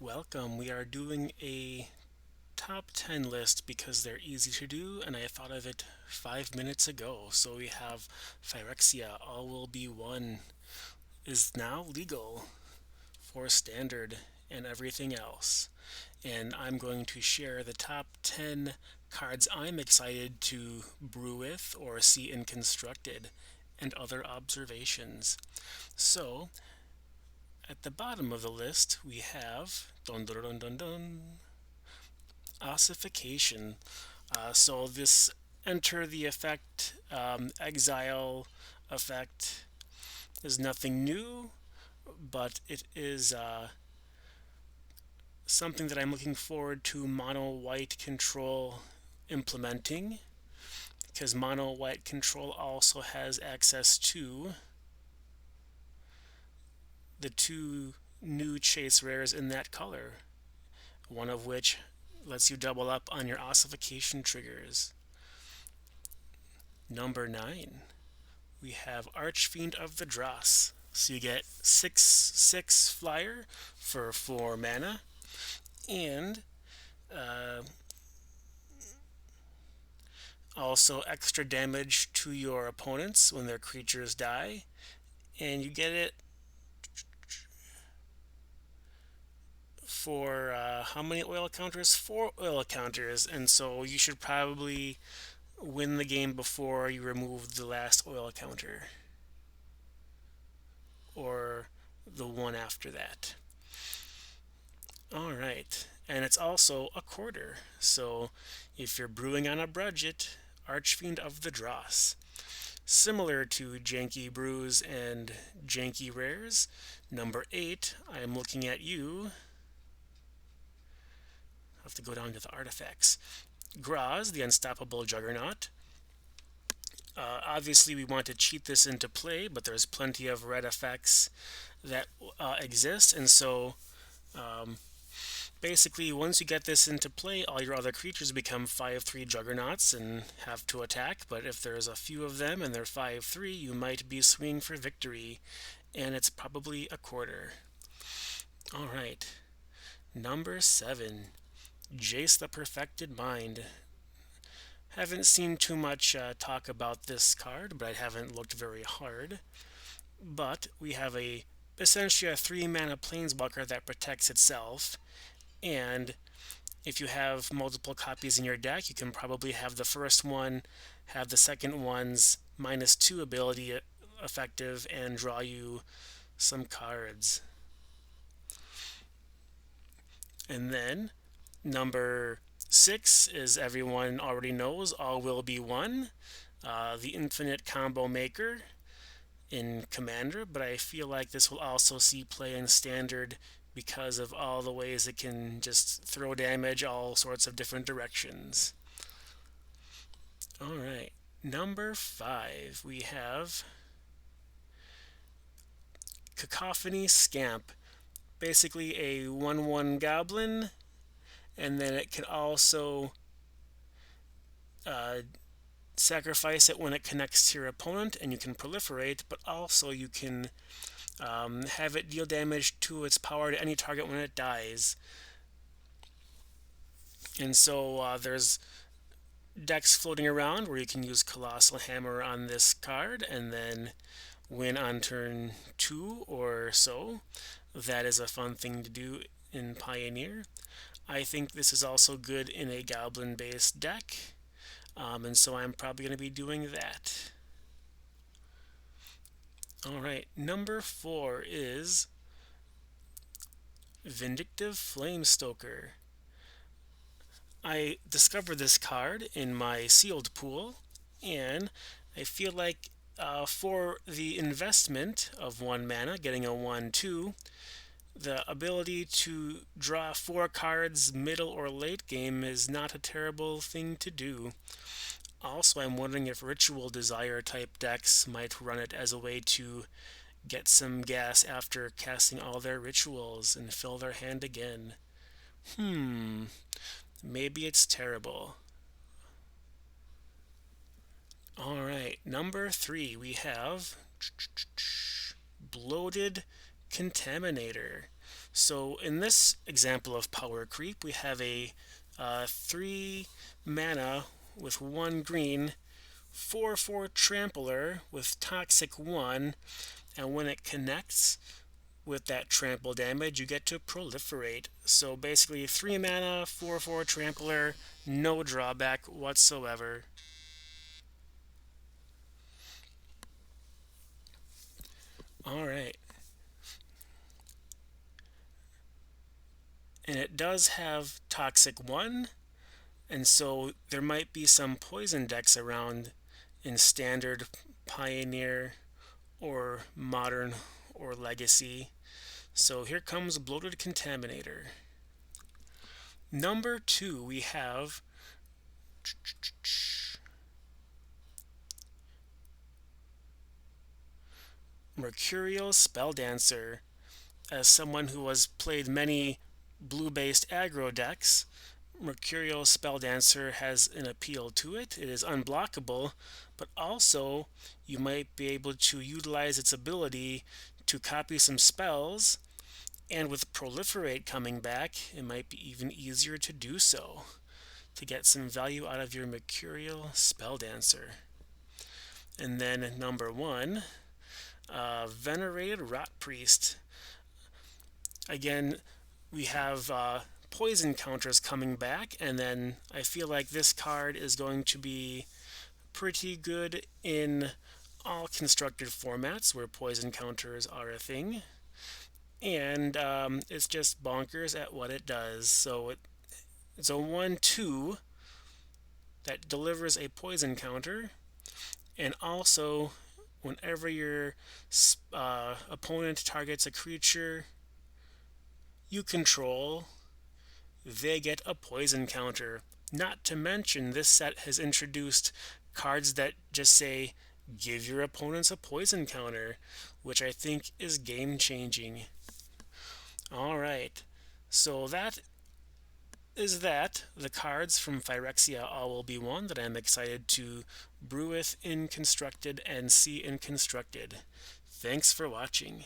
Welcome. We are doing a top 10 list because they're easy to do, and I thought of it 5 minutes ago. So we have Phyrexia, All Will Be One, is now legal for standard and everything else. And I'm going to share the top 10 cards I'm excited to brew with or see in constructed and other observations. So, at the bottom of the list, we have dun dun dun dun dun, ossification. So this enter the effect, exile effect is nothing new, but it is something that I'm looking forward to mono white control implementing because mono white control also has access to the two new chase rares in that color, one of which lets you double up on your ossification triggers. Number 9, we have Archfiend of the Dross. So you get 6/6 flyer for 4 mana, and uh, also extra damage to your opponents when their creatures die. And you get it for how many oil counters? 4 oil counters, and so you should probably win the game before you remove the last oil counter or the one after that. All right, and it's also a quarter. So if you're brewing on a budget, Archfiend of the Dross. Similar to Janky Brews and Janky Rares, number 8, I'm looking at you. I have to go down to the artifacts. Graz, the Unstoppable Juggernaut. Obviously, we want to cheat this into play, but there's plenty of red effects that exist, and so basically, once you get this into play, all your other creatures become 5/3 juggernauts and have to attack. But if there's a few of them and they're 5/3, you might be swinging for victory, and it's probably a quarter. All right, number 7, Jace the Perfected Mind. Haven't seen too much talk about this card, but I haven't looked very hard. But we have essentially a 3 mana planeswalker that protects itself, and if you have multiple copies in your deck, you can probably have the first one have the second one's -2 ability effective and draw you some cards. And then number 6 is everyone already knows, All Will Be One, the infinite combo maker in Commander, but I feel like this will also see play in Standard because of all the ways it can just throw damage all sorts of different directions. All right, number 5, we have Cacophony Scamp. Basically a 1/1 goblin, and then it can also uh, sacrifice it when it connects to your opponent, and you can proliferate, but also you can have it deal damage to its power to any target when it dies. And so there's decks floating around where you can use Colossal Hammer on this card and then win on turn 2 or so. That is a fun thing to do in Pioneer. I think this is also good in a Goblin based deck, and so I'm probably going to be doing that. Alright, number 4 is Vindictive Flamestoker. I discovered this card in my sealed pool, and I feel like for the investment of 1 mana, getting a 1/2, the ability to draw 4 cards middle or late game is not a terrible thing to do. Also, I'm wondering if Ritual Desire type decks might run it as a way to get some gas after casting all their rituals and fill their hand again. Maybe it's terrible. Alright, number 3, we have Bloated Contaminator. So in this example of power creep, we have a 3 mana with 1 green, 4/4 trampler with toxic 1, and when it connects with that trample damage, you get to proliferate. So basically 3 mana, 4/4 trampler, no drawback whatsoever. Alright. And it does have toxic 1, and so there might be some poison decks around in standard, pioneer, or modern, or legacy. So here comes Bloated Contaminator. Number 2, we have Mercurial Spelldancer. As someone who has played many blue-based aggro decks, Mercurial Spelldancer has an appeal to it. It is unblockable, but also you might be able to utilize its ability to copy some spells, and with Proliferate coming back, it might be even easier to do so to get some value out of your Mercurial Spelldancer. And then number 1, Venerated Rot Priest. Again, we have poison counters coming back, and then I feel like this card is going to be pretty good in all constructed formats where poison counters are a thing. And it's just bonkers at what it does. So it's a 1/2 that delivers a poison counter, and also whenever your opponent targets a creature you control, they get a poison counter. Not to mention, this set has introduced cards that just say, give your opponents a poison counter, which I think is game changing. Alright, so that is that. The cards from Phyrexia all will be one that I'm excited to brew with in Constructed and see in Constructed. Thanks for watching.